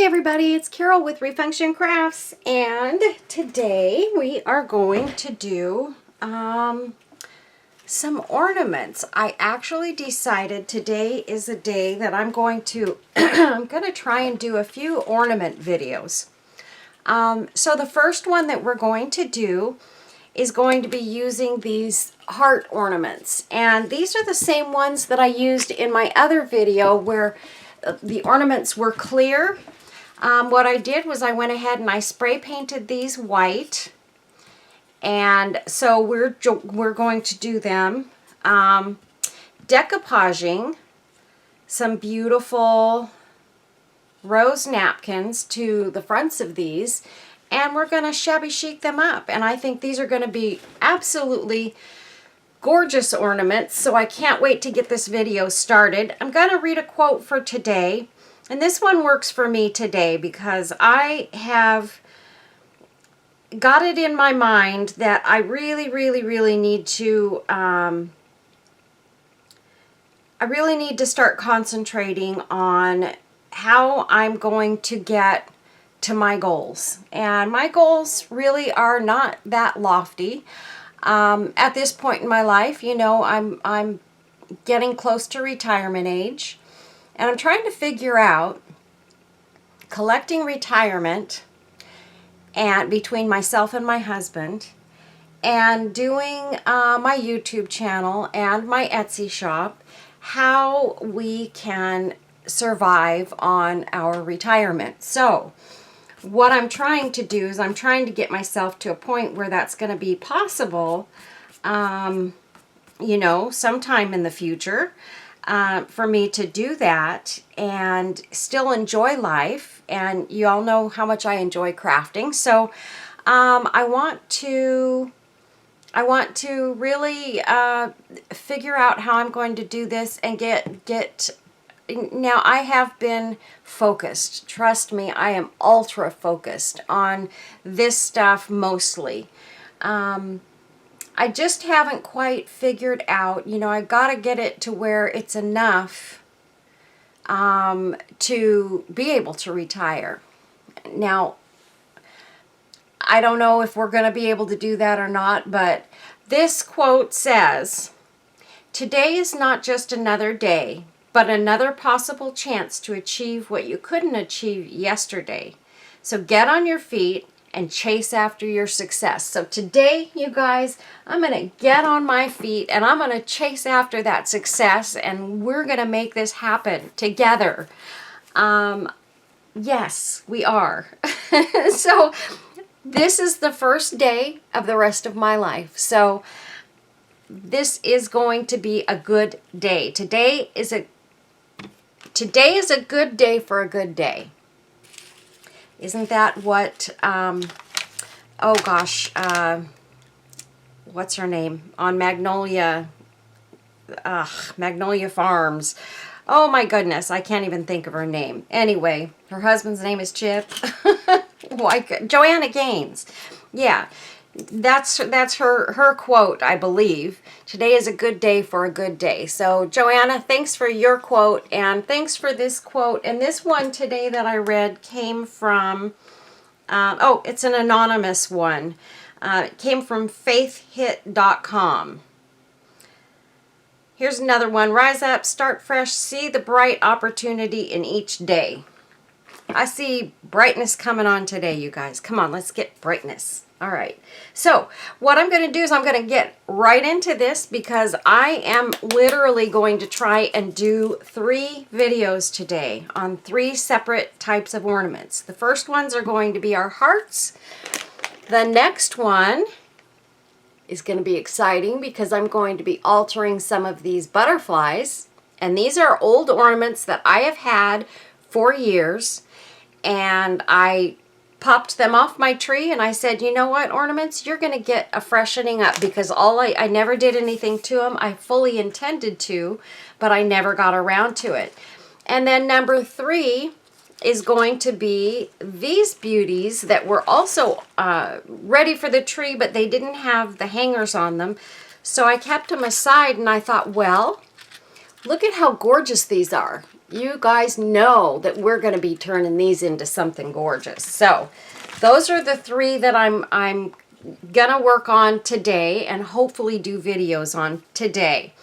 Hey everybody, it's Carol with Refunction Crafts, and today we are going to do some ornaments. I actually decided today is a day that I'm going to I'm going to try and do a few ornament videos. So the first one that we're going to do is going to be using these heart ornaments, and these are the same ones that I used in my other video where the ornaments were clear. What I did was I went ahead and I spray painted these white, and so we're going to do them decoupaging some beautiful rose napkins to the fronts of these, and we're going to shabby chic them up, and I think these are going to be absolutely gorgeous ornaments, so I can't wait to get this video started. I'm going to read a quote for today. And this one works for me today because I have got it in my mind that I really need to I really need to start concentrating on how I'm going to get to my goals. And my goals really are not that lofty. At this point in my life, you know, I'm getting close to retirement age. And I'm trying to figure out collecting retirement and between myself and my husband, and doing my YouTube channel and my Etsy shop, how we can survive on our retirement. So what I'm trying to do is I'm trying to get myself to a point where that's going to be possible, you know, sometime in the future. For me to do that and still enjoy life. And you all know how much I enjoy crafting. So I want to really figure out how I'm going to do this and get now. I have been focused. Trust me, I am ultra focused on this stuff mostly. I just haven't quite figured out, you know, I got to get it to where it's enough to be able to retire. Now, I don't know if we're going to be able to do that or not, but this quote says, "Today is not just another day, but another possible chance to achieve what you couldn't achieve yesterday. So get on your feet and chase after your success." So today, you guys, I'm going to get on my feet and I'm going to chase after that success, and we're going to make this happen together. Yes, we are. So this is the first day of the rest of my life. So this is going to be a good day. Today is a good day for a good day. Isn't that what, oh gosh, what's her name? On Magnolia Farms. Oh my goodness, I can't even think of her name. Anyway, her husband's name is Chip. Joanna Gaines. Yeah, that's her quote, I believe. Today is a good day for a good day. So Joanna, thanks for your quote, and thanks for this quote. And this one today that I read came from, oh, it's an anonymous one. It came from faithhit.com. Here's another one. Rise up, start fresh, see the bright opportunity in each day. I see brightness coming on today, you guys. Come on, let's get brightness. All right. So what I'm going to do is I'm going to get right into this because I am literally going to try and do 3 videos today on 3 separate types of ornaments. The first ones are going to be our hearts. The next one is going to be exciting because I'm going to be altering some of these butterflies. And these are old ornaments that I have had for years. And I popped them off my tree and I said, you know what, ornaments, you're going to get a freshening up, because I never did anything to them. I fully intended to, but I never got around to it. And then number 3 is going to be these beauties that were also ready for the tree, but they didn't have the hangers on them. So I kept them aside and I thought, well, look at how gorgeous these are. you guys know that we're going to be turning these into something gorgeous. So those are the 3 that I'm gonna work on today and hopefully do videos on today.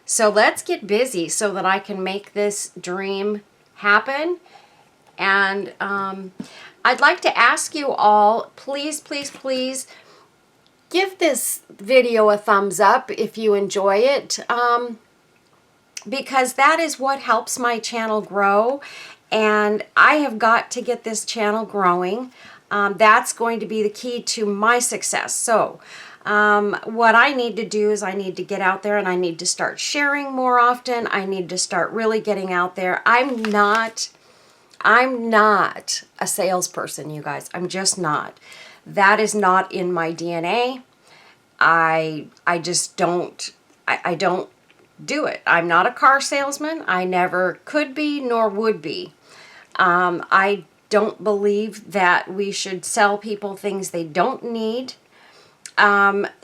So let's get busy so that I can make this dream happen. And I'd like to ask you all, please, please, please give this video a thumbs up if you enjoy it, because that is what helps my channel grow, and I have got to get this channel growing. That's going to be the key to my success. So what I need to do is I need to get out there and I need to start sharing more often. I need to start really getting out there. I'm not a salesperson, you guys. I'm just not. That is not in my DNA. I just don't, I don't do it. I'm not a car salesman. I never could be nor would be. I don't believe that we should sell people things they don't need.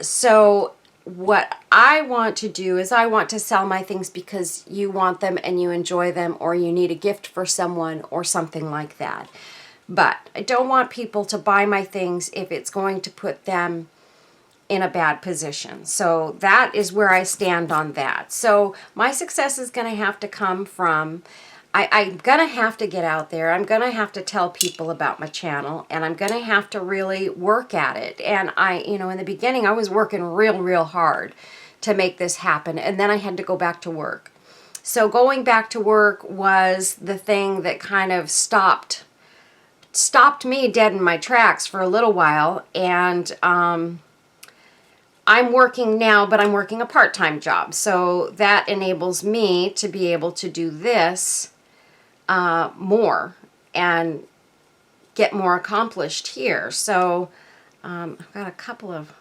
So what I want to do is I want to sell my things because you want them and you enjoy them, or you need a gift for someone or something like that. But I don't want people to buy my things if it's going to put them in a bad position. So that is where I stand on that. So my success is going to have to come from, I'm going to have to get out there. I'm going to have to tell people about my channel, and I'm going to have to really work at it. And in the beginning, I was working real hard to make this happen. And then I had to go back to work. So going back to work was the thing that kind of stopped me dead in my tracks for a little while. And I'm working now, but I'm working a part-time job. So that enables me to be able to do this more and get more accomplished here. So I've got a couple of,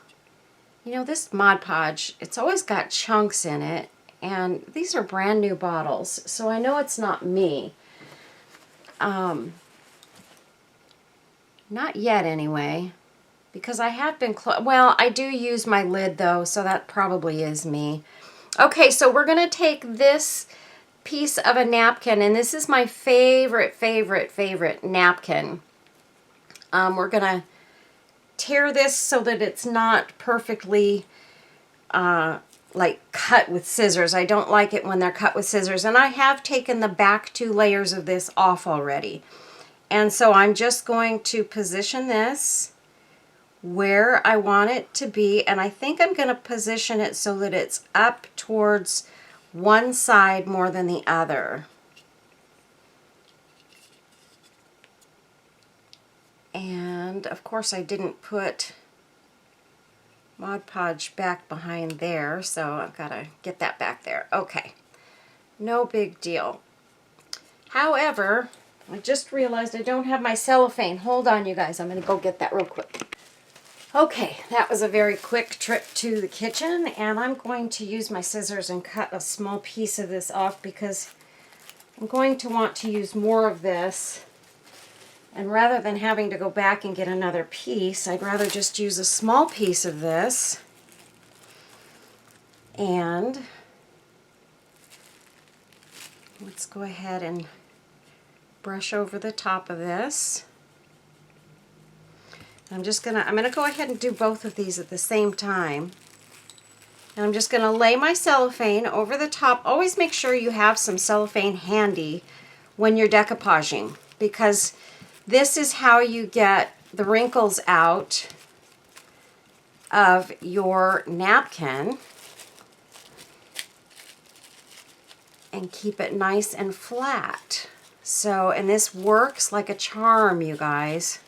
this Mod Podge, it's always got chunks in it. And these are brand new bottles. So I know it's not me. Not yet anyway. Because I have been, well, I do use my lid though, so that probably is me. Okay, so we're going to take this piece of a napkin, and this is my favorite napkin. We're going to tear this so that it's not perfectly like cut with scissors. I don't like it when they're cut with scissors, and I have taken the back 2 layers of this off already. And so I'm just going to position this where I want it to be, and I think I'm going to position it so that it's up towards one side more than the other. And of course I didn't put Mod Podge back behind there, so I've got to get that back there. Okay, no big deal. However, I just realized I don't have my cellophane. Hold on, you guys. I'm going to go get that real quick. Okay, that was a very quick trip to the kitchen, and I'm going to use my scissors and cut a small piece of this off because I'm going to want to use more of this. And rather than having to go back and get another piece, I'd rather just use a small piece of this. And let's go ahead and brush over the top of this. I'm gonna go ahead and do both of these at the same time. And I'm just gonna lay my cellophane over the top. Always make sure you have some cellophane handy when you're decoupaging, because this is how you get the wrinkles out of your napkin and keep it nice and flat. So, and this works like a charm, you guys.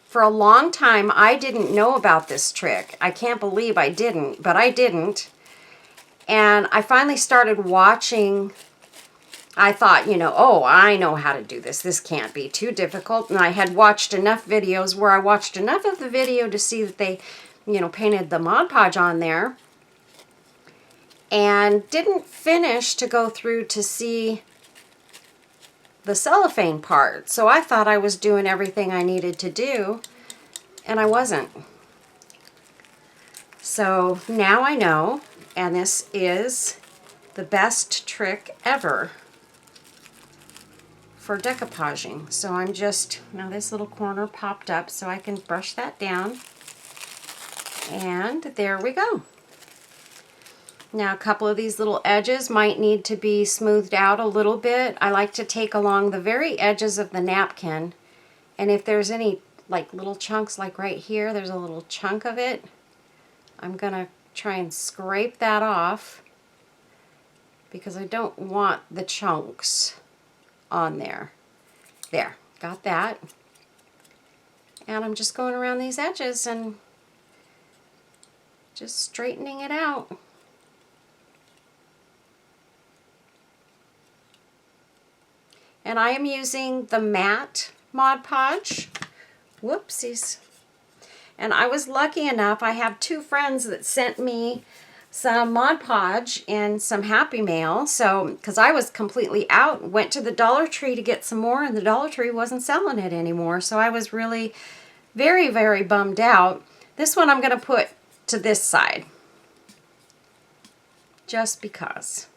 For a long time, I didn't know about this trick. I can't believe I didn't, but I didn't. And I finally started watching. I thought, oh, I know how to do this. This can't be too difficult. And I had watched enough videos where I watched enough of the video to see that they, painted the Mod Podge on there. And didn't finish to go through to see the cellophane part. So I thought I was doing everything I needed to do, and I wasn't. So now I know, and this is the best trick ever. for decoupaging. So I'm just, now this little corner popped up so I can brush that down. And there we go. Now a couple of these little edges might need to be smoothed out a little bit. I like to take along the very edges of the napkin, and if there's any like little chunks, like right here, there's a little chunk of it, I'm gonna try and scrape that off because I don't want the chunks on there. There, got that. And I'm just going around these edges and just straightening it out. And I am using the matte Mod Podge. Whoopsies. And I was lucky enough, I have two friends that sent me some Mod Podge and some Happy Mail. So, because I was completely out, went to the Dollar Tree to get some more, and the Dollar Tree wasn't selling it anymore. So I was really very, very bummed out. This one I'm going to put to this side, just because.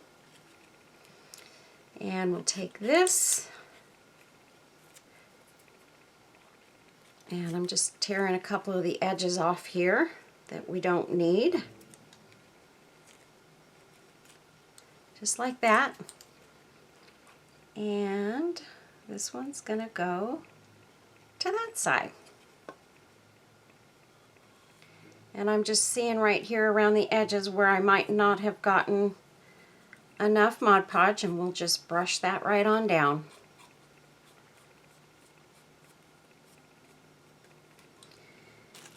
And we'll take this, and I'm just tearing a couple of the edges off here that we don't need. Just like that. And this one's gonna go to that side. And I'm just seeing right here around the edges where I might not have gotten enough Mod Podge, and we'll just brush that right on down.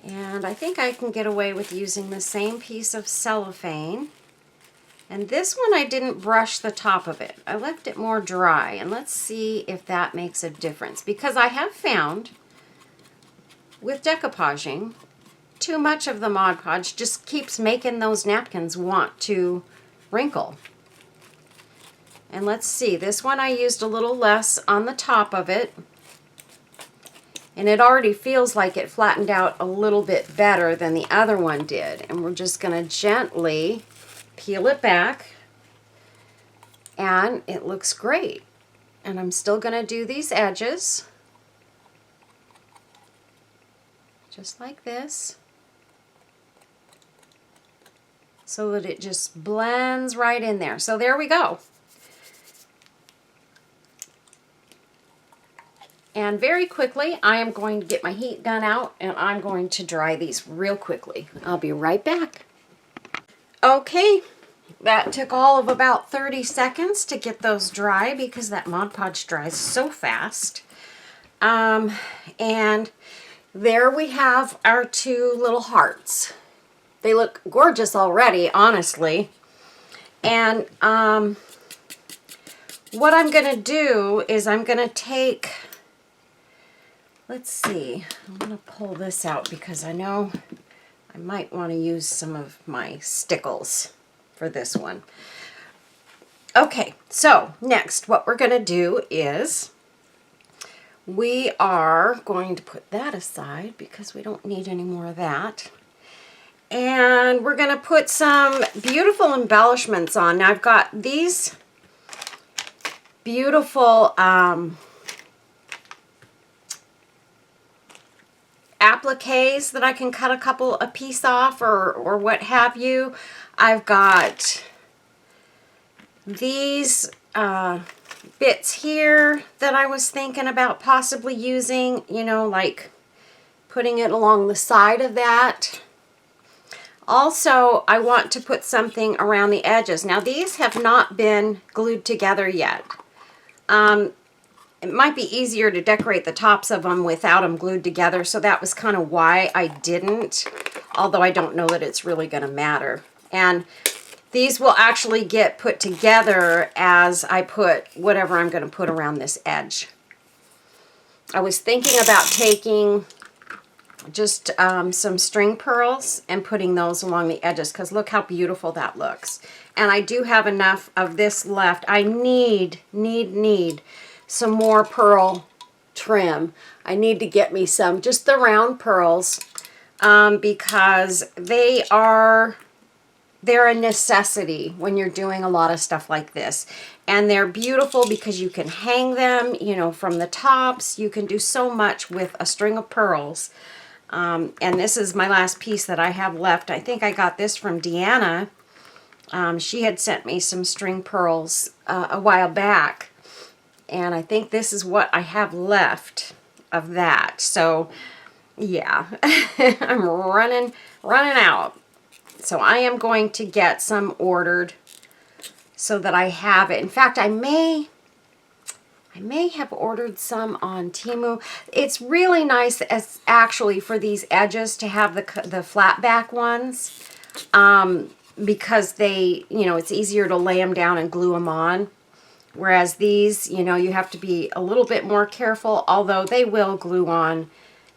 And I think I can get away with using the same piece of cellophane. And this one I didn't brush the top of it. I left it more dry, and let's see if that makes a difference. Because I have found with decoupaging, too much of the Mod Podge just keeps making those napkins want to wrinkle. And let's see, this one I used a little less on the top of it, and it already feels like it flattened out a little bit better than the other one did. And we're just going to gently peel it back, and it looks great. And I'm still going to do these edges, just like this, so that it just blends right in there. So there we go. And very quickly, I am going to get my heat gun out, and I'm going to dry these real quickly. I'll be right back. Okay, that took all of about 30 seconds to get those dry because that Mod Podge dries so fast. And there we have our two little hearts. They look gorgeous already, honestly. And what I'm going to do is I'm going to take... Let's see, I'm going to pull this out because I know I might want to use some of my stickles for this one. Okay, so next what we're going to do is we are going to put that aside because we don't need any more of that. And we're going to put some beautiful embellishments on. Now I've got these beautiful appliques that I can cut a piece off or what have you. I've got these bits here that I was thinking about possibly using, you know, like putting it along the side of that. Also, I want to put something around the edges. Now these have not been glued together yet. It might be easier to decorate the tops of them without them glued together, so that was kind of why I didn't, although I don't know that it's really going to matter. And these will actually get put together as I put whatever I'm going to put around this edge. I was thinking about taking just some string pearls and putting those along the edges, because look how beautiful that looks. And I do have enough of this left. I need some more pearl trim. I need to get me some, just the round pearls, because they are they're a necessity when you're doing a lot of stuff like this. And they're beautiful because you can hang them, you know, from the tops. You can do so much with a string of pearls. And this is my last piece that I have left. I think I got this from Deanna. She had sent me some string pearls a while back. And I think this is what I have left of that. So, yeah, I'm running out. So I am going to get some ordered so that I have it. In fact, I may have ordered some on Temu. It's really nice as actually for these edges to have the flat back ones because they, you know, it's easier to lay them down and glue them on. Whereas these, you know, you have to be a little bit more careful, although they will glue on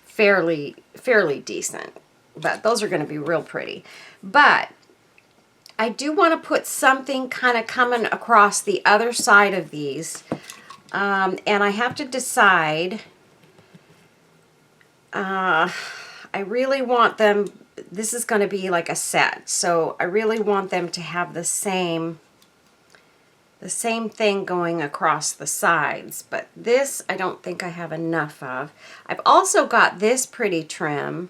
fairly decent. But those are going to be real pretty. But I do want to put something kind of coming across the other side of these. And I have to decide. I really want them, this is going to be like a set. So I really want them to have the same thing going across the sides. But this, I don't think I have enough of. I've also got this pretty trim.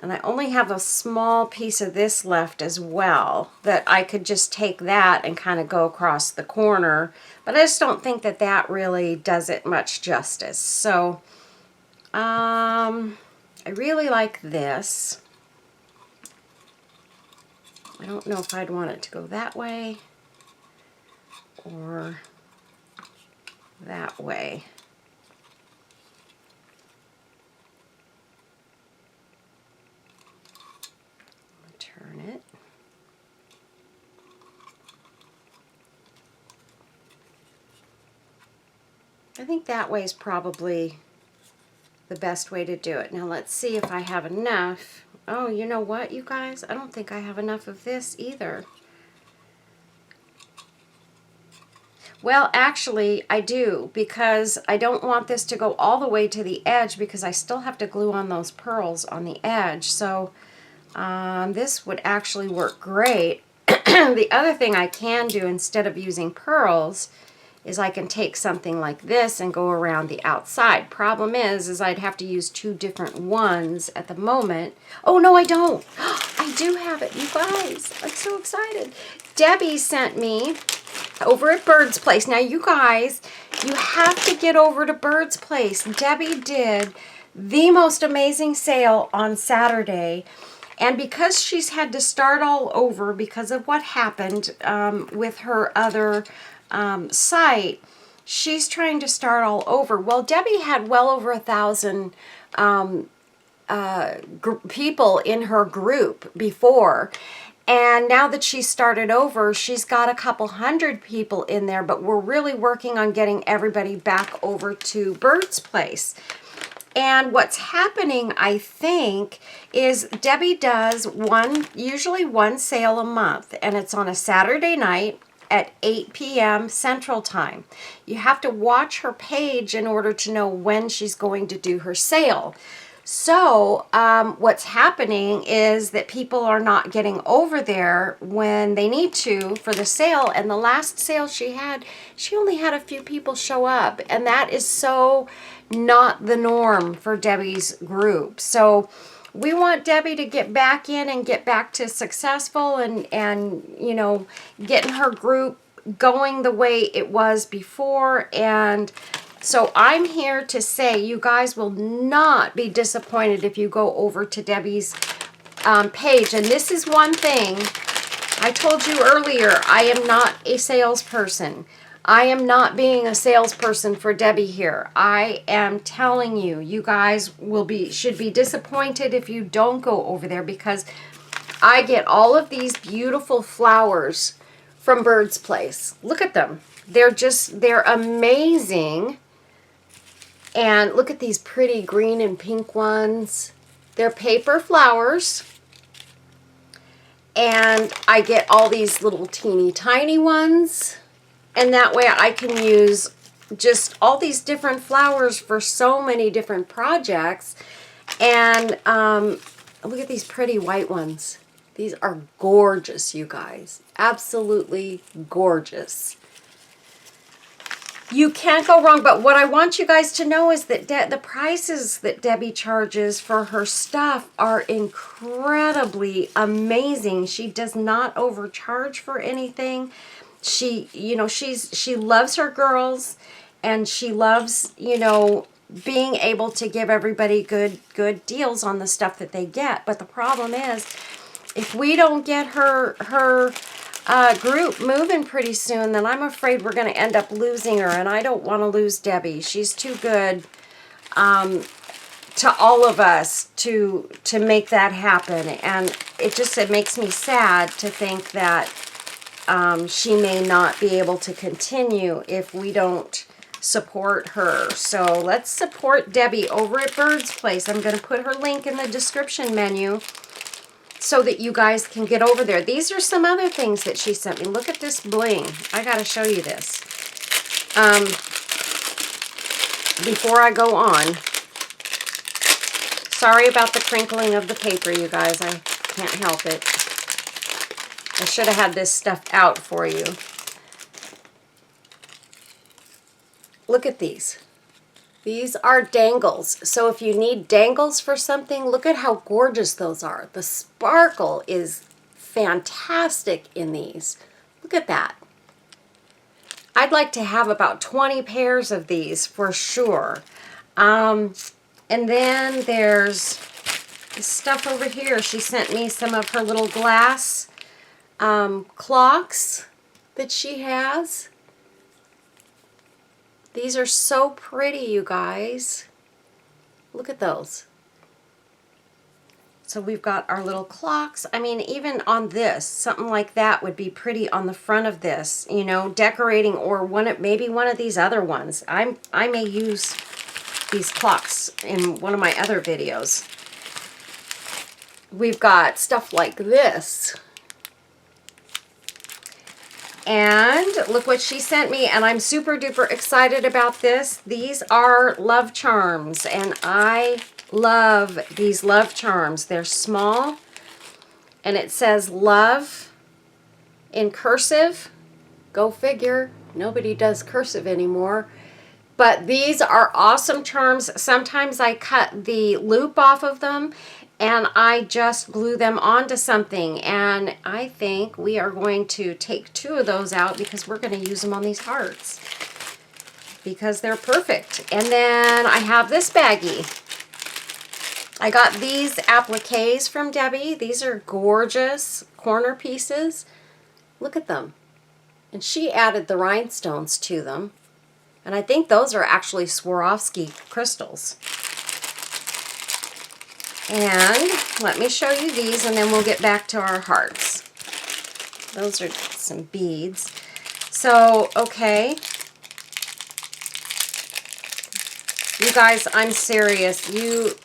And I only have a small piece of this left as well, that I could just take that and kind of go across the corner. But I just don't think that that really does it much justice. So, I really like this. I don't know if I'd want it to go that way or that way. Turn it. I think that way is probably the best way to do it. Now let's see if I have enough. Oh, you know what, you guys? I don't think I have enough of this either. Well, actually, I do, because I don't want this to go all the way to the edge because I still have to glue on those pearls on the edge. So this would actually work great. The other thing I can do instead of using pearls is I can take something like this and go around the outside. Problem is I'd have to use two different ones at the moment. Oh, no, I don't. I do have it, you guys. I'm so excited. Debbie sent me over at Bird's Place. Now, you guys, you have to get over to Bird's Place. Debbie did the most amazing sale on Saturday. And because she's had to start all over because of what happened with her other site, she's trying to start all over. Well, Debbie had well over 1,000 people in her group before. And now that she's started over, she's got a couple hundred people in there, but we're really working on getting everybody back over to Bird's Place. And what's happening, I think, is Debbie does usually one sale a month, and it's on a Saturday night at 8 p.m. Central Time. You have to watch her page in order to know when she's going to do her sale. So what's happening is that people are not getting over there when they need to for the sale. And the last sale she had, she only had a few people show up. And that is so not the norm for Debbie's group. So we want Debbie to get back in and get back to successful and you know, getting her group going the way it was before. And so I'm here to say you guys will not be disappointed if you go over to Debbie's page. And this is one thing I told you earlier, I am not a salesperson. I am not being a salesperson for Debbie here. I am telling you, you guys should be disappointed if you don't go over there, because I get all of these beautiful flowers from Bird's Place. Look at them. They're amazing. And look at these pretty green and pink ones. They're paper flowers. And I get all these little teeny tiny ones. And that way I can use just all these different flowers for so many different projects. And look at these pretty white ones. These are gorgeous, you guys. Absolutely gorgeous. You can't go wrong, but what I want you guys to know is that the prices that Debbie charges for her stuff are incredibly amazing. She does not overcharge for anything. She, you know, she loves her girls, and she loves, you know, being able to give everybody good deals on the stuff that they get. But the problem is, if we don't get her group moving pretty soon, then I'm afraid we're going to end up losing her, and I don't want to lose Debbie. She's too good to all of us to make that happen, and it makes me sad to think that she may not be able to continue if we don't support her. So let's support Debbie over at Bird's Place. I'm going to put her link in the description menu so that you guys can get over there. These are some other things that she sent me. Look at this bling. I got to show you this. Before I go on, sorry about the crinkling of the paper, you guys. I can't help it. I should have had this stuff out for you. Look at these. These are dangles. So if you need dangles for something, look at how gorgeous those are. The sparkle is fantastic in these. Look at that. I'd like to have about 20 pairs of these for sure. And then there's this stuff over here. She sent me some of her little glass clocks that she has. These are so pretty, you guys. Look at those. So we've got our little clocks. I mean, even on this, something like that would be pretty on the front of this, you know, decorating, or maybe one of these other ones. I may use these clocks in one of my other videos. We've got stuff like this. And look what she sent me, and I'm super duper excited about this. These are love charms, and I love these love charms. They're small, and it says love in cursive. Go figure, nobody does cursive anymore. But these are awesome charms. Sometimes I cut the loop off of them and I just glue them onto something. And I think we are going to take 2 of those out because we're going to use them on these hearts because they're perfect. And then I have this baggie. I got these appliques from Debbie. These are gorgeous corner pieces. Look at them. And she added the rhinestones to them. And I think those are actually Swarovski crystals. And let me show you these, and then we'll get back to our hearts. Those are some beads. So, okay. You guys, I'm serious. You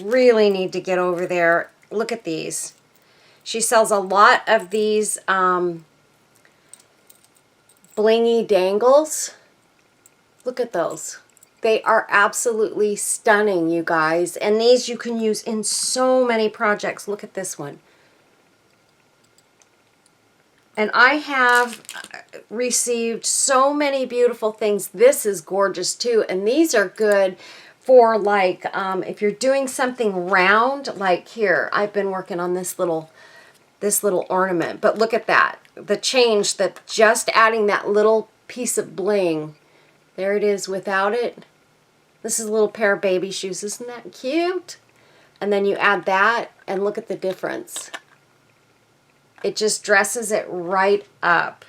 really need to get over there. Look at these. She sells a lot of these blingy dangles. Look at those. They are absolutely stunning, you guys. And these you can use in so many projects. Look at this one. And I have received so many beautiful things. This is gorgeous too. And these are good for like, if you're doing something round, like here, I've been working on this little ornament. But look at that. The change, that just adding that little piece of bling. There it is without it. This is a little pair of baby shoes. Isn't that cute? And then you add that and look at the difference. It just dresses it right up.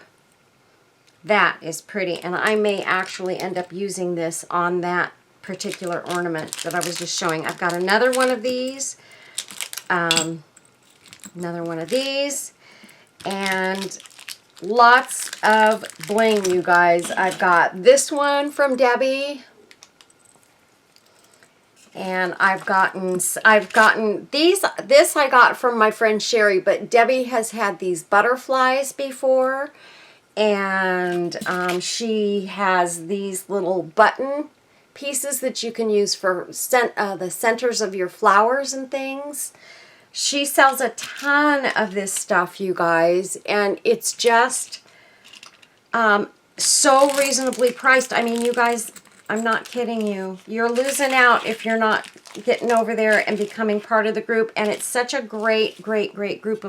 That is pretty. And I may actually end up using this on that particular ornament that I was just showing. I've got another one of these. Another one of these. And lots of bling, you guys. I've got this one from Debbie. And I've gotten these, this I got from my friend Sherry, but Debbie has had these butterflies before. And she has these little button pieces that you can use for the centers of your flowers and things. She sells a ton of this stuff, you guys, and it's just so reasonably priced. I mean, you guys, I'm not kidding you. You're losing out if you're not getting over there and becoming part of the group. And it's such a great, great, great group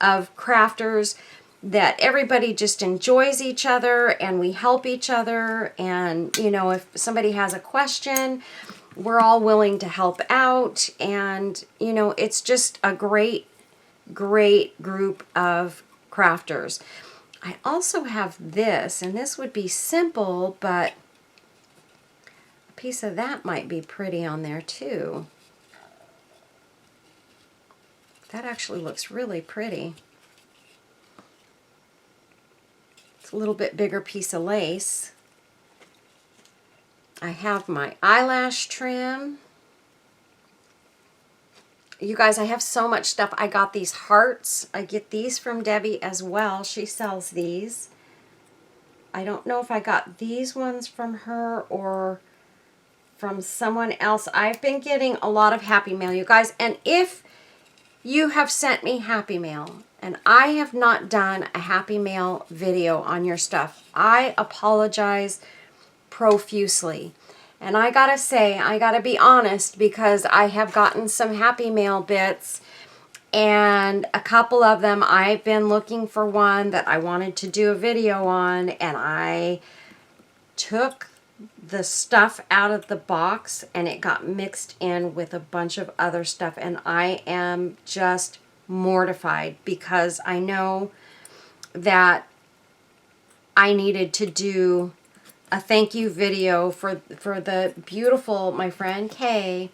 of crafters that everybody just enjoys each other, and we help each other. And, you know, if somebody has a question, we're all willing to help out. And, you know, it's just a great, great group of crafters. I also have this, and this would be simple, but a piece of that might be pretty on there too. That actually looks really pretty. It's a little bit bigger piece of lace. I have my eyelash trim. You guys, I have so much stuff. I got these hearts. I get these from Debbie as well. She sells these. I don't know if I got these ones from her or from someone else. I've been getting a lot of Happy Mail, you guys. And if you have sent me Happy Mail and I have not done a Happy Mail video on your stuff, I apologize profusely. And I gotta say, I gotta be honest, because I have gotten some Happy Mail bits, and a couple of them I've been looking for one that I wanted to do a video on, and I took the stuff out of the box and it got mixed in with a bunch of other stuff, and I am just mortified because I know that I needed to do a thank you video for the beautiful, my friend Kay.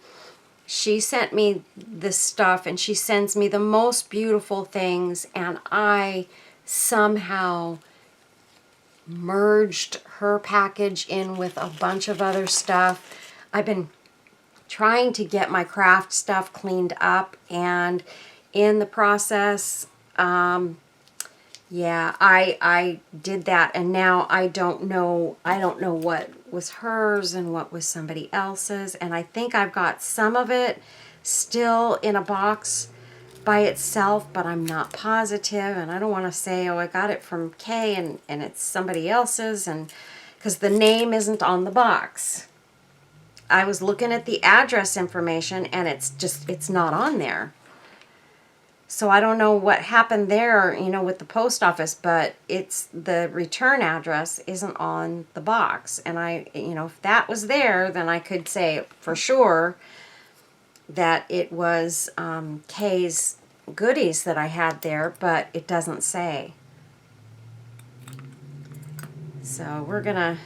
She sent me this stuff, and she sends me the most beautiful things, and I somehow merged her package in with a bunch of other stuff. I've been trying to get my craft stuff cleaned up, and in the process, yeah, I did that, and now I don't know what was hers and what was somebody else's, and I think I've got some of it still in a box by itself, but I'm not positive, and I don't want to say, oh, I got it from Kay and it's somebody else's, and because the name isn't on the box. I was looking at the address information, and it's not on there. So I don't know what happened there, you know, with the post office, but it's the return address isn't on the box. And I, you know, if that was there, then I could say for sure that it was Kay's goodies that I had there, but it doesn't say. So we're gonna,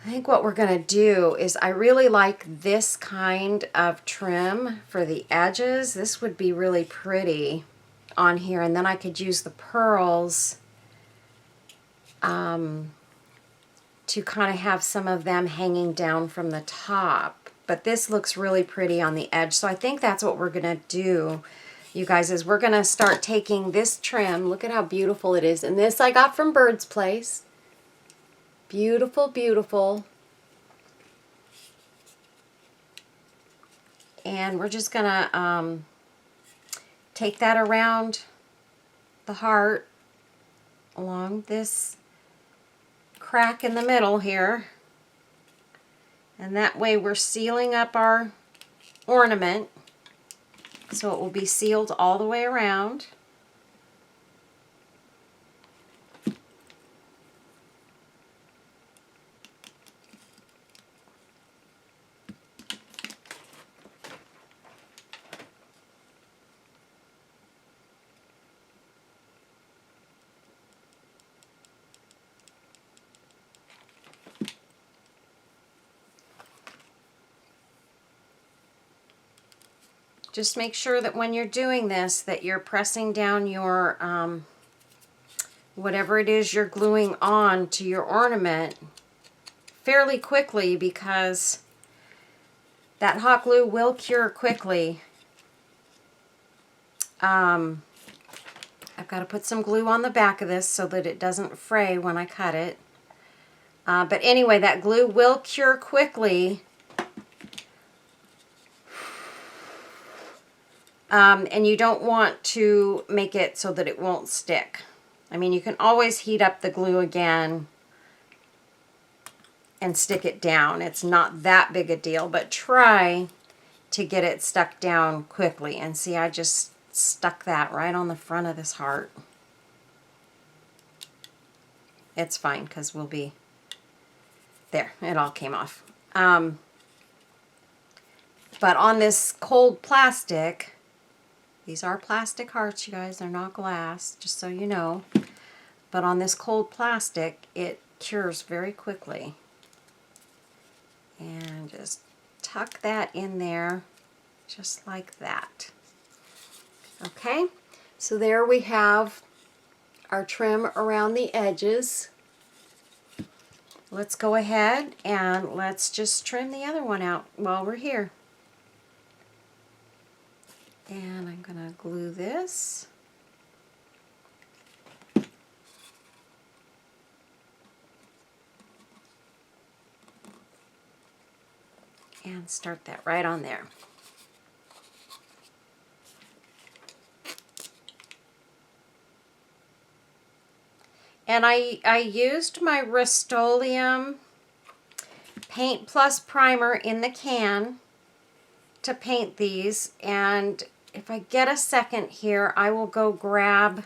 I think what we're going to do is, I really like this kind of trim for the edges. This would be really pretty on here, and then I could use the pearls to kind of have some of them hanging down from the top. But this looks really pretty on the edge, so I think that's what we're going to do, you guys, is we're going to start taking this trim. Look at how beautiful it is. And this I got from Bird's Place. Beautiful, beautiful. And we're just gonna take that around the heart along this crack in the middle here. And that way we're sealing up our ornament, so it will be sealed all the way around. Just make sure that when you're doing this, that you're pressing down your, whatever it is you're gluing on to your ornament fairly quickly, because that hot glue will cure quickly. I've got to put some glue on the back of this so that it doesn't fray when I cut it. But anyway, that glue will cure quickly. And you don't want to make it so that it won't stick. I mean, you can always heat up the glue again and stick it down. It's not that big a deal, but try to get it stuck down quickly. And see, I just stuck that right on the front of this heart. It's fine because we'll be there. It all came off. But on this cold plastic, these are plastic hearts, you guys. They're not glass, just so you know. But on this cold plastic, it cures very quickly. And just tuck that in there, just like that. Okay, so there we have our trim around the edges. Let's go ahead and let's just trim the other one out while we're here. And I'm going to glue this. And start that right on there. And I used my Rust-Oleum Paint Plus primer in the can to paint these. And if I get a second here, I will go grab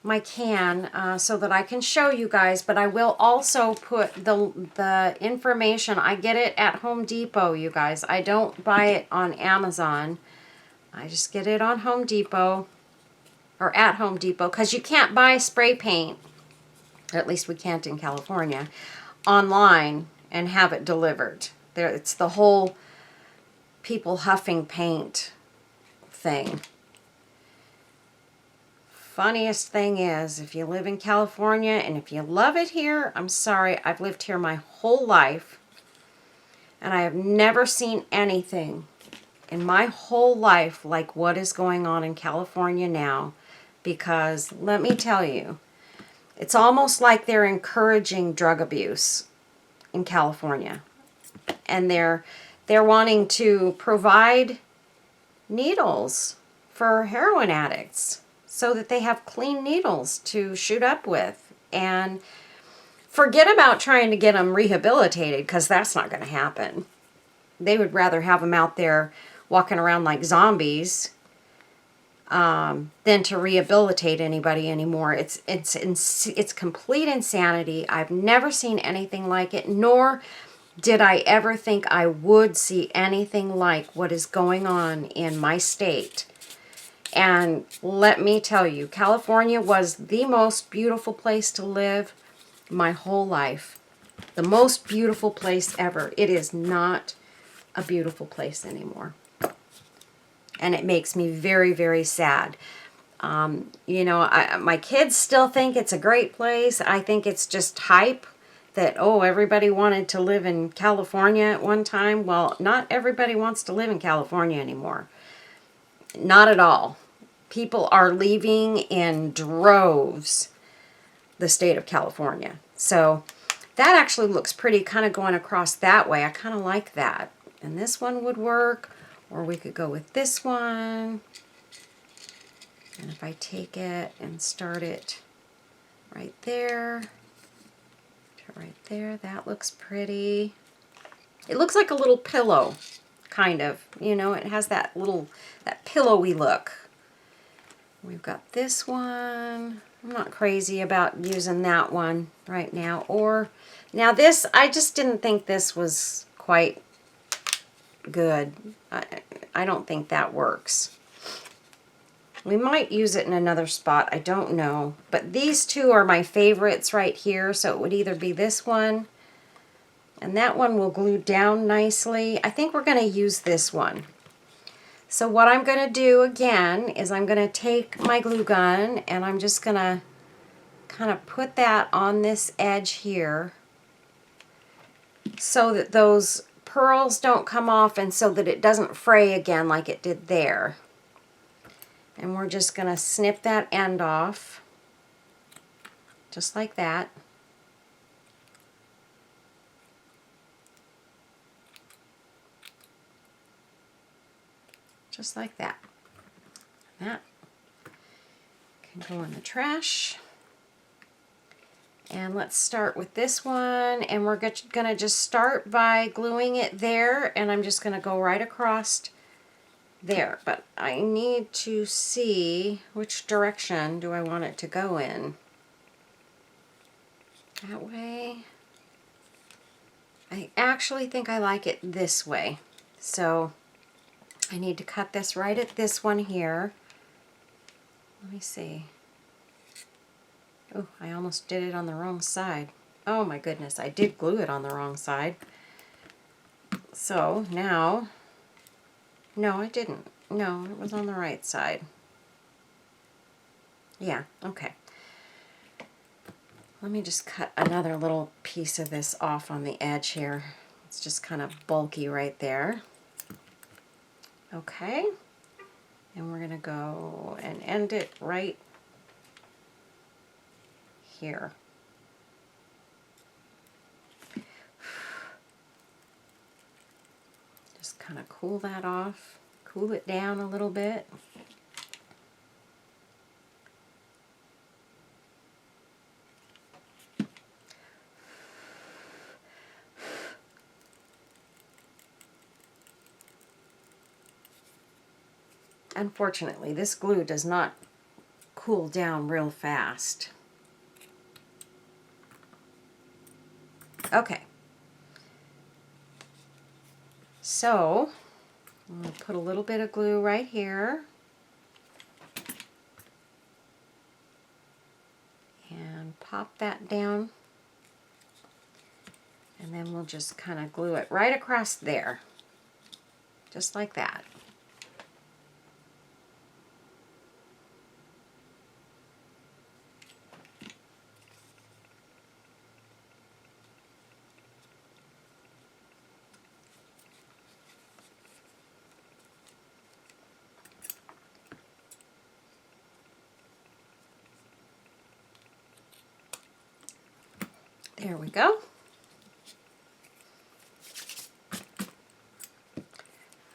my can so that I can show you guys. But I will also put the information. I get it at Home Depot, you guys. I don't buy it on Amazon. I just get it on Home Depot. Or at Home Depot, because you can't buy spray paint, at least we can't in California, online and have it delivered. There, it's the whole people huffing paint thing. Funniest thing is, if you live in California and if you love it here, I'm sorry, I've lived here my whole life and I have never seen anything in my whole life like what is going on in California now. Because let me tell you, it's almost like they're encouraging drug abuse in California. And they're wanting to provide needles for heroin addicts so that they have clean needles to shoot up with. And forget about trying to get them rehabilitated, because that's not going to happen. They would rather have them out there walking around like zombies than to rehabilitate anybody anymore. It's complete insanity. I've never seen anything like it, nor did I ever think I would see anything like what is going on in my state. And let me tell you, California was the most beautiful place to live my whole life. The most beautiful place ever. It is not a beautiful place anymore. And it makes me very, very sad. You know, my kids still think it's a great place. I think it's just hype that, oh, everybody wanted to live in California at one time. Well, not everybody wants to live in California anymore. Not at all. People are leaving in droves the state of California. So that actually looks pretty, kind of going across that way. I kind of like that. And this one would work. Or we could go with this one. And if I take it and start it right there, that looks pretty. It looks like a little pillow, kind of. You know, it has that pillowy look. We've got this one. I'm not crazy about using that one right now. Or, now this, I just didn't think this was quite good. I don't think that works. We might use it in another spot. I don't know. But these two are my favorites right here. So it would either be this one. And that one will glue down nicely. I think we're going to use this one. So what I'm going to do again is I'm going to take my glue gun and I'm just going to kind of put that on this edge here so that those pearls don't come off and so that it doesn't fray again like it did there. And we're just going to snip that end off just like that. just like that. That can go in the trash. And let's start with this one, and we're gonna just start by gluing it there, and I'm just gonna go right across there. But I need to see which direction do I want it to go in. That way. I actually think I like it this way. So I need to cut this right at this one here. Let me see. Oh, I almost did it on the wrong side. Oh my goodness, I did glue it on the wrong side. So now, no, I didn't. No, it was on the right side. Yeah, okay. Let me just cut another little piece of this off on the edge here. It's just kind of bulky right there. Okay. And we're going to go and end it right here. Just kind of cool that off, cool it down a little bit. Unfortunately, this glue does not cool down real fast. Okay. So, I'm going to put a little bit of glue right here. And pop that down. And then we'll just kind of glue it right across there. Just like that. There we go.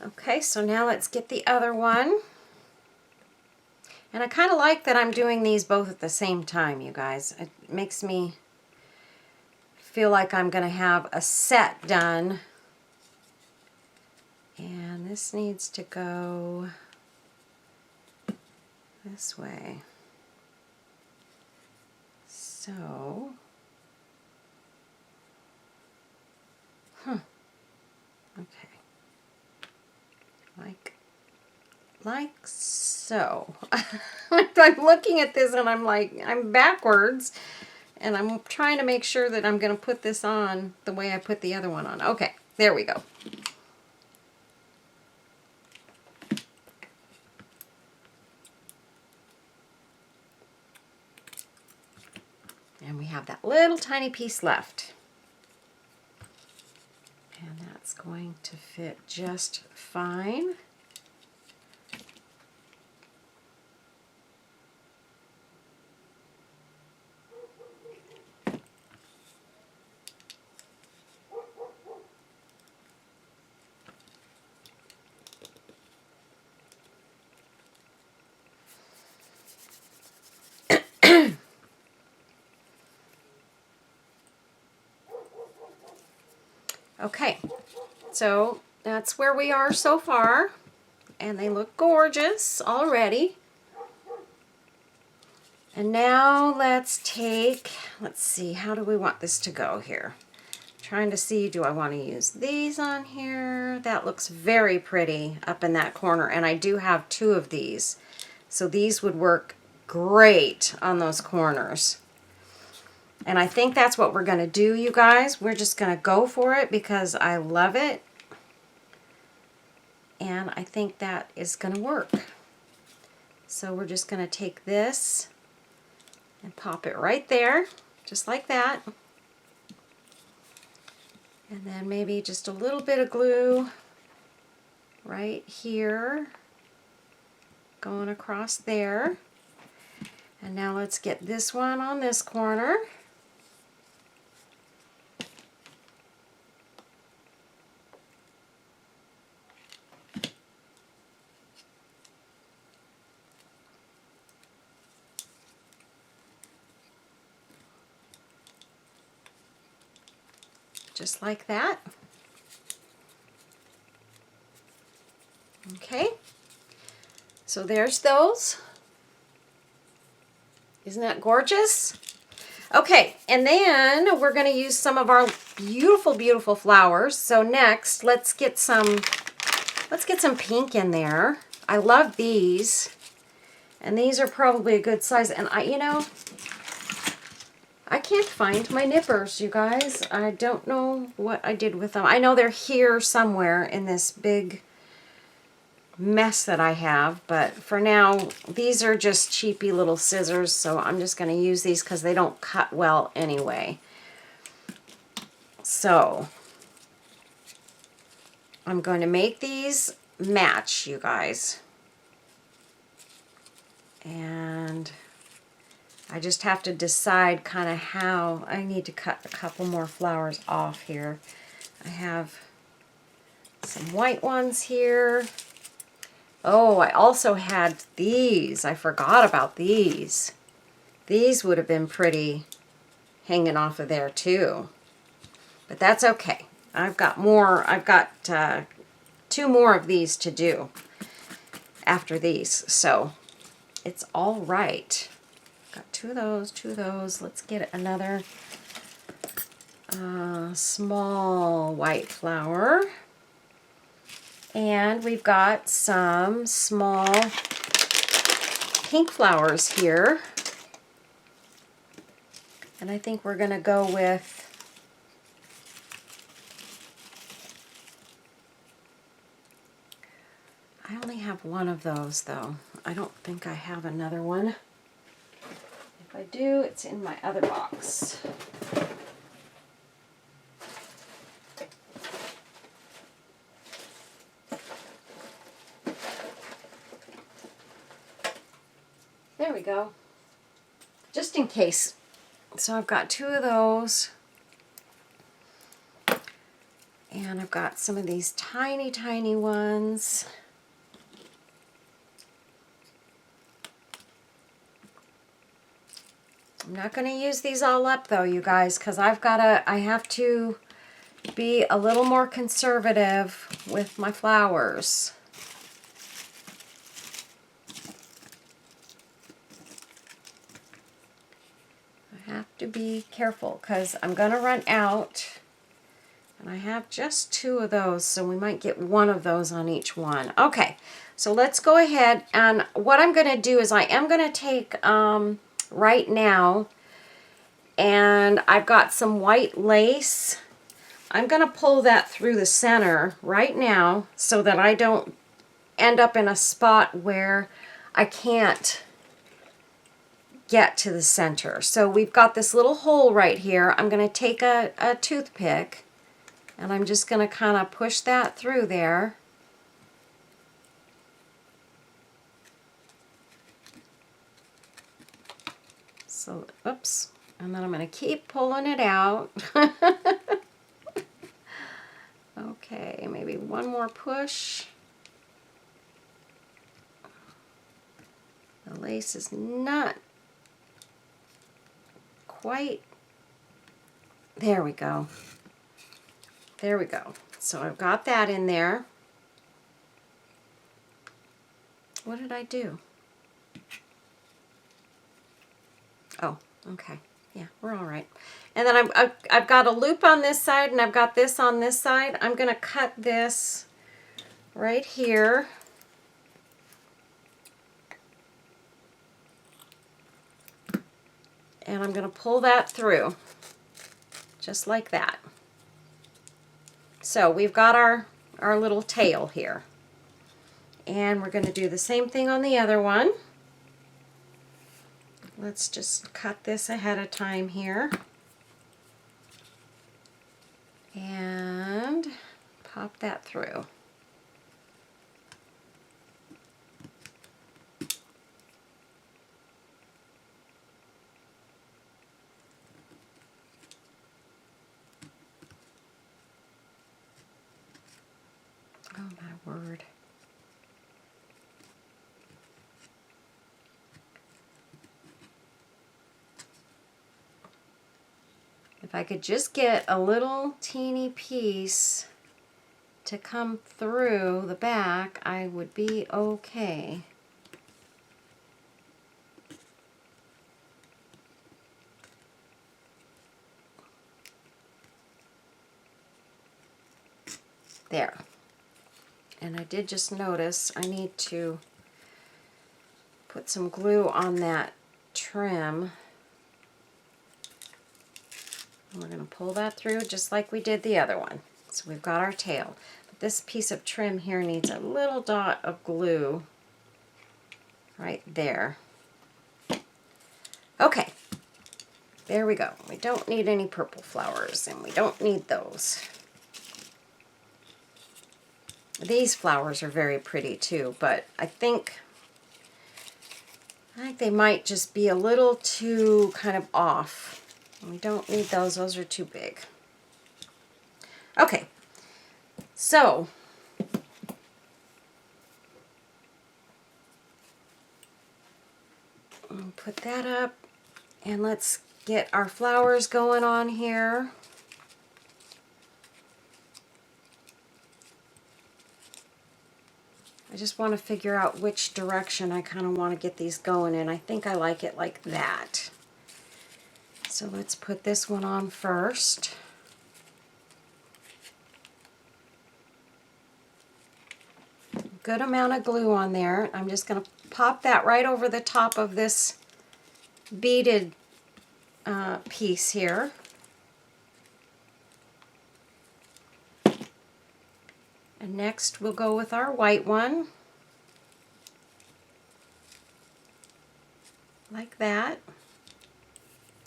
Okay, so now let's get the other one. And I kind of like that I'm doing these both at the same time, you guys. It makes me feel like I'm going to have a set done. And this needs to go this way. So, okay. Like so. I'm looking at this and I'm like, I'm backwards. And I'm trying to make sure that I'm going to put this on the way I put the other one on. Okay, there we go. And we have that little tiny piece left. And that's going to fit just fine. Okay, so that's where we are so far, and they look gorgeous already. And now let's see, how do we want this to go here? Trying to see, do I want to use these on here? That looks very pretty up in that corner, and I do have 2 of these. So these would work great on those corners. And I think that's what we're going to do, you guys. We're just going to go for it because I love it. And I think that is going to work. So we're just going to take this and pop it right there, just like that. And then maybe just a little bit of glue right here, going across there. And now let's get this one on this corner. just like that. Okay, so there's those. Isn't that gorgeous? Okay, and then we're going to use some of our beautiful, beautiful flowers. So next, let's get some pink in there. I love these, and these are probably a good size. And I can't find my nippers, you guys. I don't know what I did with them. I know they're here somewhere in this big mess that I have, but for now, these are just cheapy little scissors, so I'm just going to use these because they don't cut well anyway. So I'm going to make these match, you guys. And I just have to decide kind of how. I need to cut a couple more flowers off here. I have some white ones here. Oh, I also had these. I forgot about these. These would have been pretty hanging off of there too. But that's okay. I've got more. I've got 2 more of these to do after these. So it's all right. Got 2 of those, 2 of those. Let's get another small white flower. And we've got some small pink flowers here. And I think we're going to go with I only have one of those though. I don't think I have another one. If I do, it's in my other box. There we go. Just in case. So I've got 2 of those. And I've got some of these tiny, tiny ones. I'm not going to use these all up though, you guys, because I have to be a little more conservative with my flowers. I have to be careful because I'm going to run out. And I have just 2 of those, so we might get 1 of those on each one. Okay, so let's go ahead, and what I'm going to do is I am going to take right now, and I've got some white lace. I'm going to pull that through the center right now so that I don't end up in a spot where I can't get to the center. So we've got this little hole right here. I'm going to take a toothpick, and I'm just going to kind of push that through there. So, oops. And then I'm going to keep pulling it out. Okay, maybe one more push. The lace is not quite. There we go. There we go. So I've got that in there. What did I do? Oh, okay. Yeah, we're all right. And then I've got a loop on this side, and I've got this on this side. I'm going to cut this right here. And I'm going to pull that through, just like that. So we've got our little tail here. And we're going to do the same thing on the other one. Let's just cut this ahead of time here. And pop that through. Oh my word. If I could just get a little teeny piece to come through the back, I would be okay. There. And I did just notice I need to put some glue on that trim. And we're going to pull that through just like we did the other one. So we've got our tail. But this piece of trim here needs a little dot of glue right there. Okay, there we go. We don't need any purple flowers, and we don't need those. These flowers are very pretty too, but I think they might just be a little too kind of off. We don't need those. Those are too big. Okay, so I'll put that up, and let's get our flowers going on here. I just want to figure out which direction I kind of want to get these going in. I think I like it like that. So let's put this one on first. Good amount of glue on there. I'm just going to pop that right over the top of this beaded piece here. And next we'll go with our white one. Like that.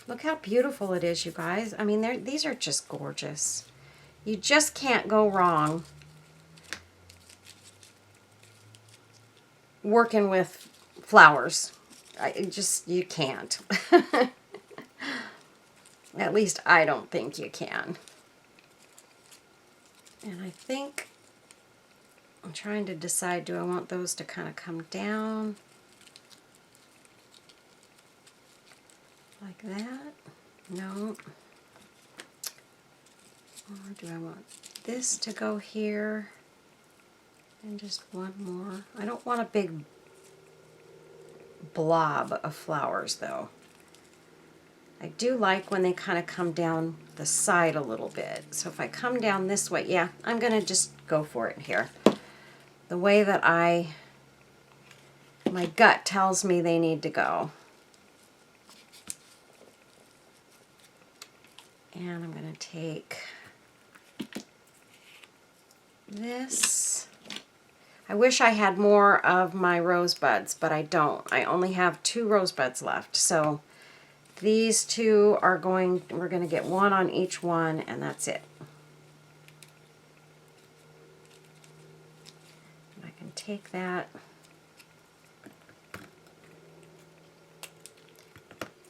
Look how beautiful it is, you guys. I mean, these are just gorgeous. You just can't go wrong working with flowers. You can't. At least I don't think you can. And I think I'm trying to decide, do I want those to kind of come down like that? No. Or do I want this to go here? And just one more. I don't want a big blob of flowers though. I do like when they kind of come down the side a little bit. So if I come down this way, yeah, I'm going to just go for it here. The way that my gut tells me they need to go. And I'm going to take this. I wish I had more of my rosebuds, but I don't. I only have 2 rosebuds left. So these 2 are we're going to get 1 on each one, and that's it. And I can take that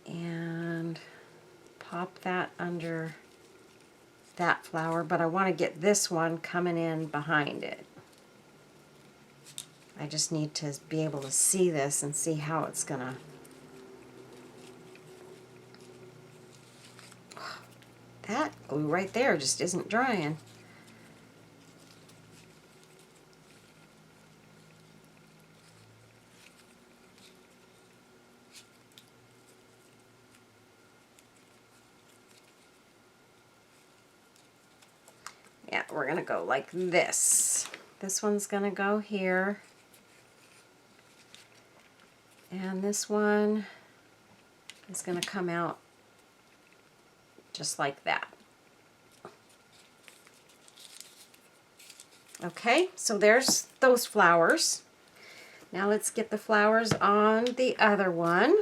and pop that under that flower, but I want to get this one coming in behind it. I just need to be able to see this and see how it's gonna. That glue right there just isn't drying. Yeah, we're gonna go like this. This one's gonna go here. And this one is going to come out just like that. Okay, so there's those flowers. Now let's get the flowers on the other one.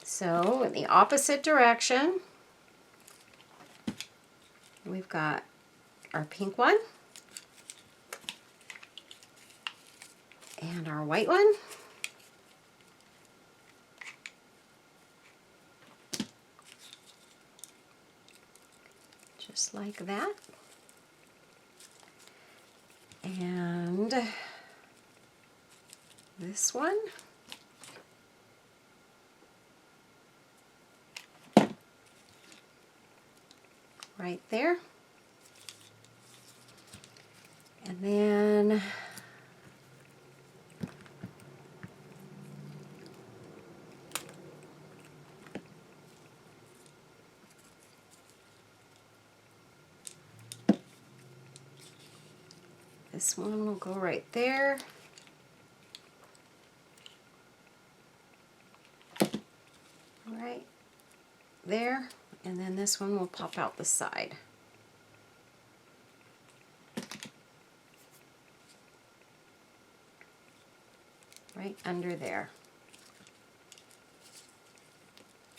So in the opposite direction, we've got our pink one. And our white one. Just like that. And this one. right there. And then this one will go right there. Right there. And then this one will pop out the side. Right under there.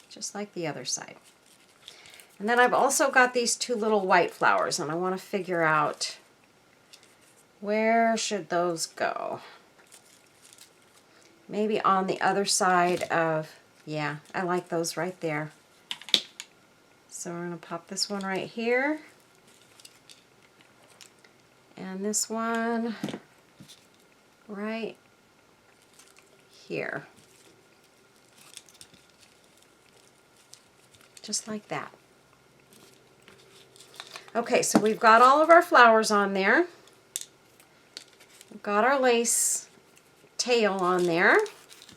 Just like the other side. And then I've also got these two little white flowers, and I want to figure out where should those go. Maybe on the other side of, yeah, I like those right there. So we're going to pop this one right here. And this one right here. Just like that. Okay, so we've got all of our flowers on there. We've got our lace tail on there.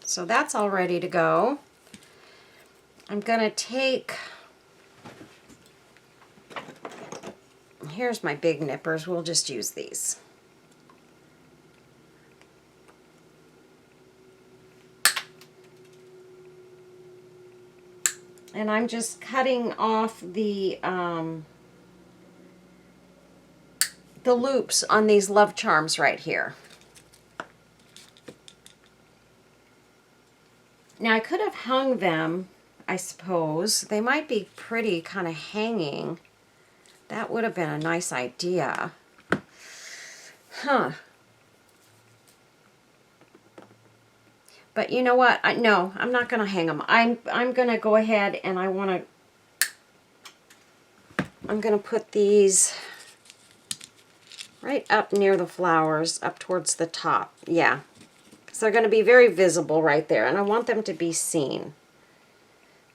So that's all ready to go. I'm going to take, here's my big nippers. We'll just use these. And I'm just cutting off the loops on these love charms right here. Now I could have hung them, I suppose. They might be pretty kind of hanging. That would have been a nice idea. Huh. But you know what? No, I'm not going to hang them. I'm going to go ahead and I'm going to put these right up near the flowers, up towards the top. Yeah, because they're going to be very visible right there, and I want them to be seen.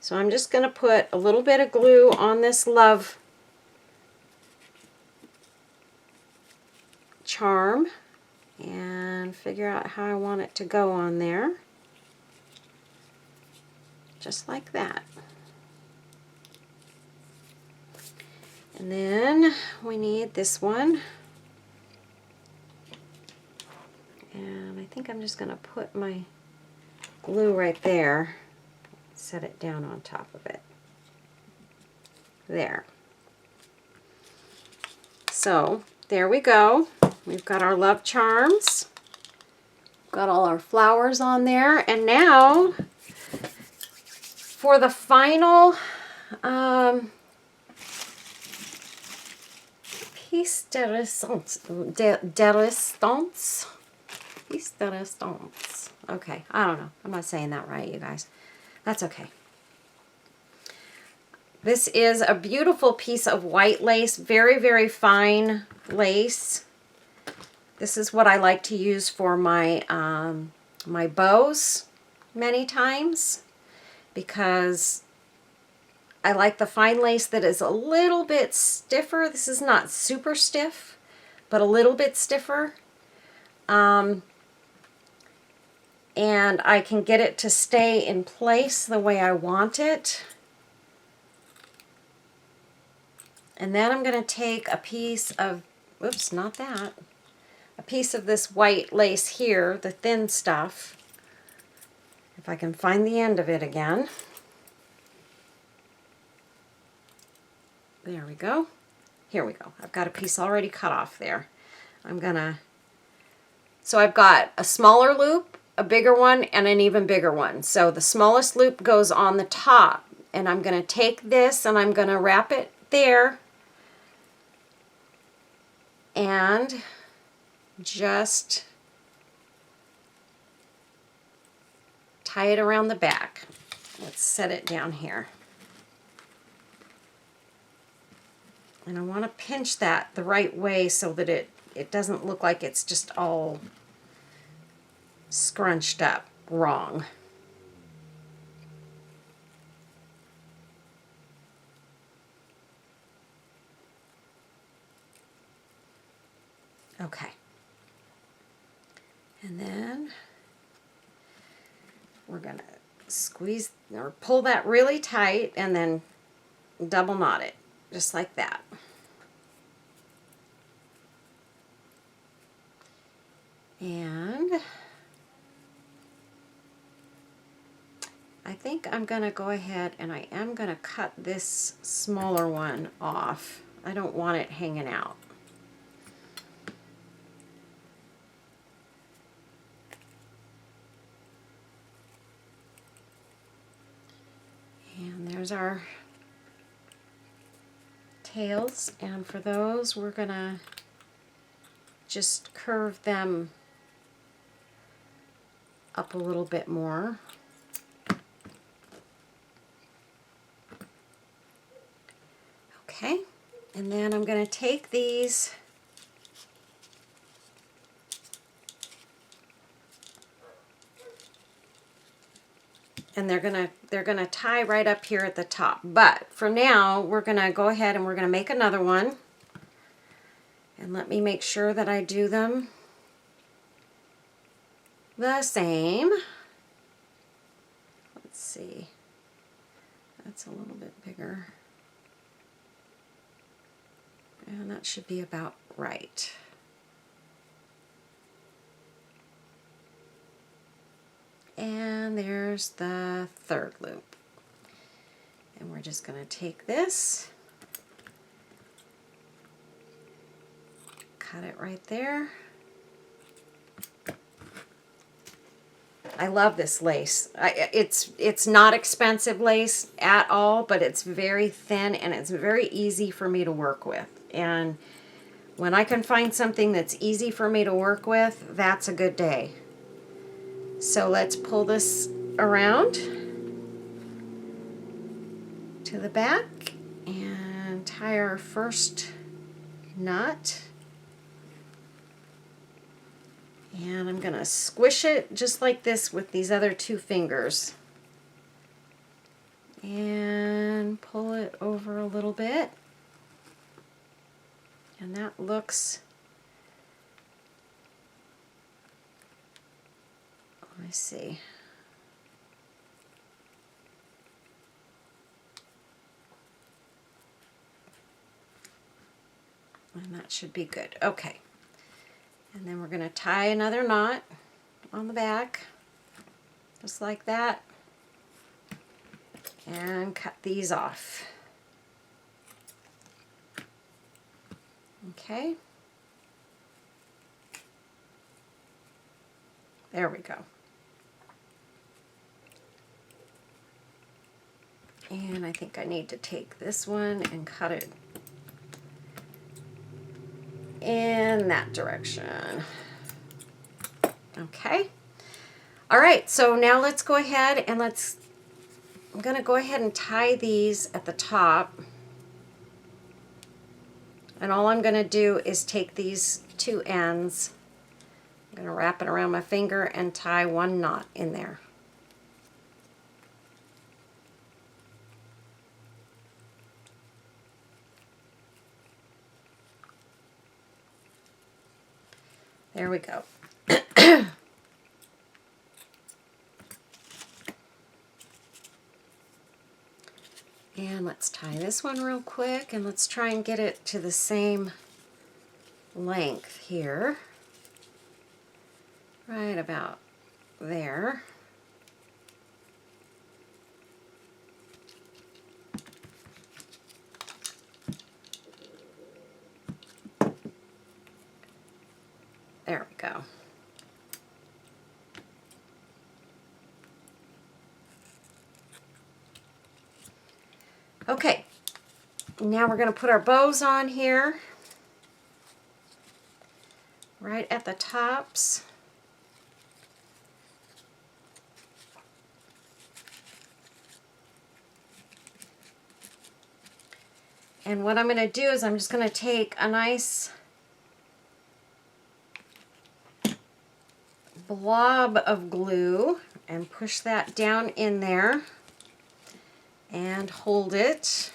So I'm just going to put a little bit of glue on this love charm and figure out how I want it to go on there. Just like that. And then we need this one. And I think I'm just going to put my glue right there. Set it down on top of it. There. So there we go. We've got our love charms. Got all our flowers on there. And now for the final piece de resistance. Piece de resistance. Okay, I don't know. I'm not saying that right, you guys. That's okay. This is a beautiful piece of white lace. Very, very fine lace. This is what I like to use for my, my bows many times, because I like the fine lace that is a little bit stiffer. This is not super stiff, but a little bit stiffer. And I can get it to stay in place the way I want it. And then I'm going to take a piece of, whoops, not that, a piece of this white lace here, the thin stuff, if I can find the end of it again. There we go. Here we go. I've got a piece already cut off there. So I've got a smaller loop, a bigger one, and an even bigger one. So the smallest loop goes on the top, and I'm going to take this and I'm going to wrap it there and just tie it around the back. Let's set it down here. And I want to pinch that the right way so that it doesn't look like it's just all scrunched up wrong. Okay. And then we're going to squeeze or pull that really tight and then double knot it, just like that. And I think I'm going to go ahead and I am going to cut this smaller one off. I don't want it hanging out. And there's our tails, and for those we're going to just curve them up a little bit more. Okay, and then I'm going to take these and they're gonna tie right up here at the top. But for now, we're gonna go ahead and we're gonna make another one. And let me make sure that I do them the same. Let's see. That's a little bit bigger. And that should be about right. And there's the third loop. And we're just going to take this, cut it right there. I love this lace. It's not expensive lace at all, but it's very thin and it's very easy for me to work with. And when I can find something that's easy for me to work with, that's a good day. So let's pull this around to the back and tie our first knot. And I'm going to squish it just like this with these other two fingers. And pull it over a little bit. And that looks, let me see. And that should be good. Okay. And then we're going to tie another knot on the back, just like that, and cut these off. Okay. There we go. And I think I need to take this one and cut it in that direction. Okay. All right, so now let's go ahead and I'm going to go ahead and tie these at the top. And all I'm going to do is take these two ends, I'm going to wrap it around my finger and tie one knot in there. There we go. And let's tie this one real quick, and let's try and get it to the same length here. Right about there. There we go. Okay, now we're going to put our bows on here, right at the tops. And what I'm going to do is I'm just going to take a nice blob of glue and push that down in there and hold it.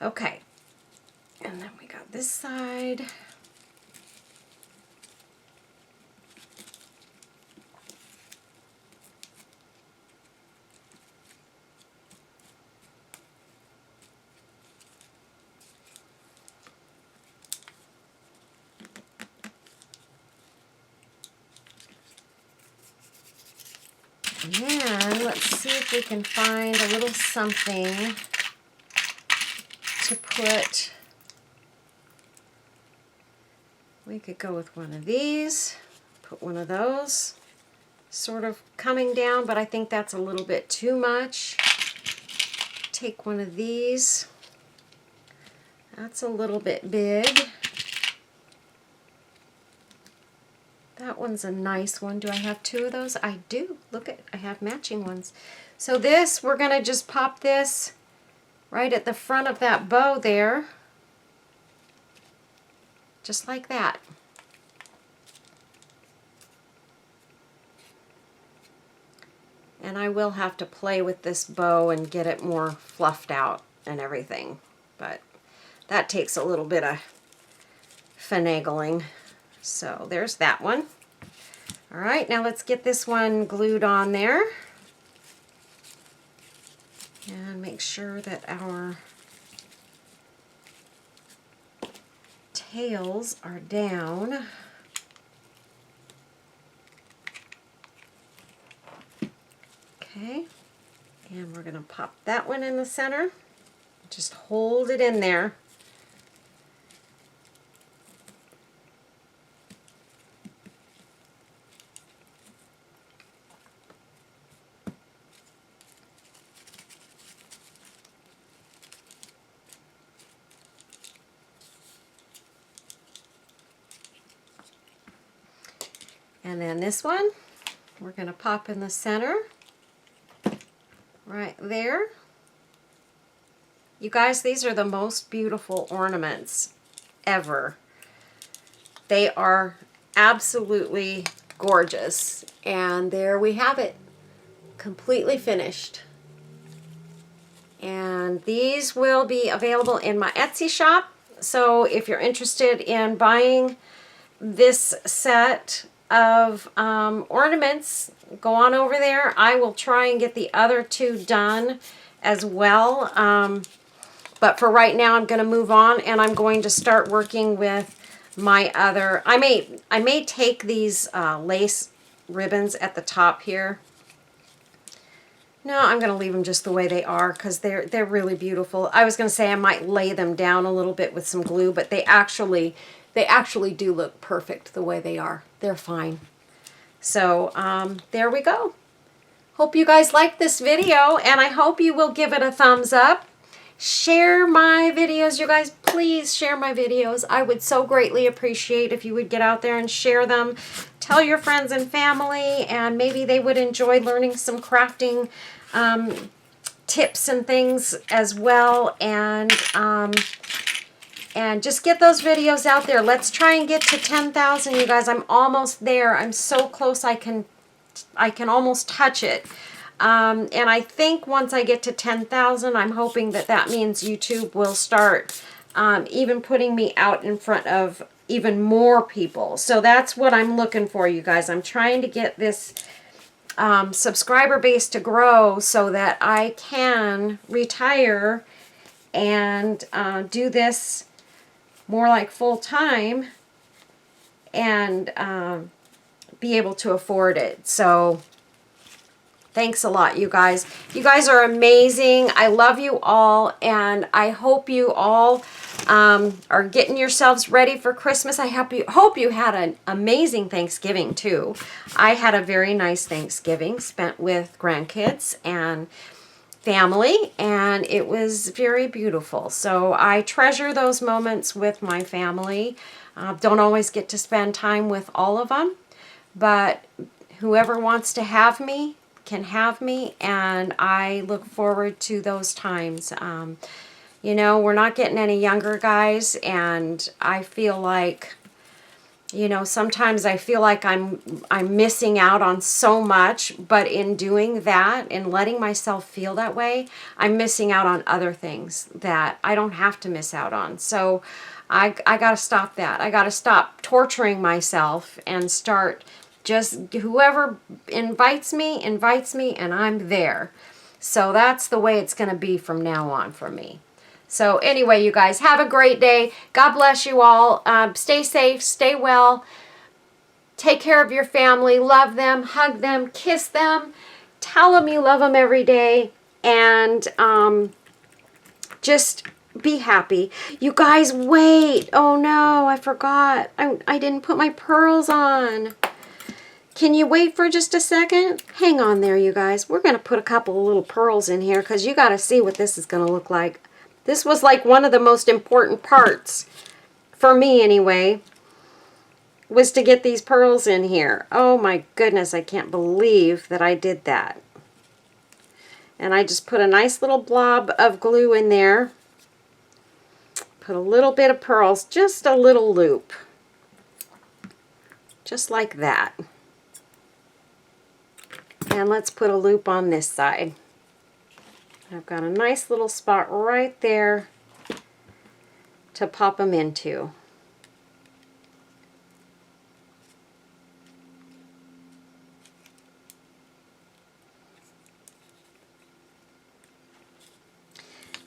Okay, and then we got this side. And then let's see if we can find a little something to put. We could go with one of these, put one of those sort of coming down, but I think that's a little bit too much. Take one of these. That's a little bit big. That one's a nice one. Do I have two of those? I do. Look at, I have matching ones. So this, we're going to just pop this right at the front of that bow there. Just like that. And I will have to play with this bow and get it more fluffed out and everything. But that takes a little bit of finagling. So there's that one. All right, now let's get this one glued on there. And make sure that our tails are down. Okay, and we're going to pop that one in the center. Just hold it in there. And then this one, we're going to pop in the center, right there. You guys, these are the most beautiful ornaments ever. They are absolutely gorgeous. And there we have it, completely finished. And these will be available in my Etsy shop. So if you're interested in buying this set of ornaments, go on over there. I will try and get the other two done as well. But for right now, I'm going to move on and I'm going to start working with my other. I may take these lace ribbons at the top here. No, I'm going to leave them just the way they are because they're really beautiful. I was going to say I might lay them down a little bit with some glue, but they actually do look perfect the way they are. They're fine. So there we go. Hope you guys liked this video, and I hope you will give it a thumbs up. Share my videos, you guys. Please share my videos. I would so greatly appreciate if you would get out there and share them. Tell your friends and family, and maybe they would enjoy learning some crafting tips and things as well. And just get those videos out there. Let's try and get to 10,000, you guys. I'm almost there. I'm so close I can almost touch it. And I think once I get to 10,000, I'm hoping that that means YouTube will start even putting me out in front of even more people. So that's what I'm looking for, you guys. I'm trying to get this subscriber base to grow so that I can retire and do this more like full-time and be able to afford it. So thanks a lot, you guys. You guys are amazing. I love you all, and I hope you all are getting yourselves ready for Christmas. I hope you had an amazing Thanksgiving too. I had a very nice Thanksgiving spent with grandkids and family, and it was very beautiful. So I treasure those moments with my family. Don't always get to spend time with all of them, but whoever wants to have me can have me, and I look forward to those times. You know, we're not getting any younger, guys, and I feel like You know, sometimes I feel like I'm missing out on so much, but in doing that and letting myself feel that way, I'm missing out on other things that I don't have to miss out on. So I got to stop that. I got to stop torturing myself and start just whoever invites me, and I'm there. So that's the way it's going to be from now on for me. So anyway, you guys, have a great day. God bless you all. Stay safe, stay well. Take care of your family. Love them, hug them, kiss them. Tell them you love them every day. And just be happy. You guys, wait. Oh, no, I forgot. I didn't put my pearls on. Can you wait for just a second? Hang on there, you guys. We're going to put a couple of little pearls in here because you got to see what this is going to look like. This was like one of the most important parts, for me anyway, was to get these pearls in here. Oh my goodness, I can't believe that I did that. And I just put a nice little blob of glue in there. Put a little bit of pearls, just a little loop. Just like that. And let's put a loop on this side. I've got a nice little spot right there to pop them into.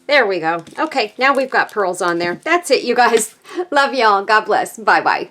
There we go. Okay, now we've got pearls on there. That's it, you guys. Love y'all. God bless. Bye-bye.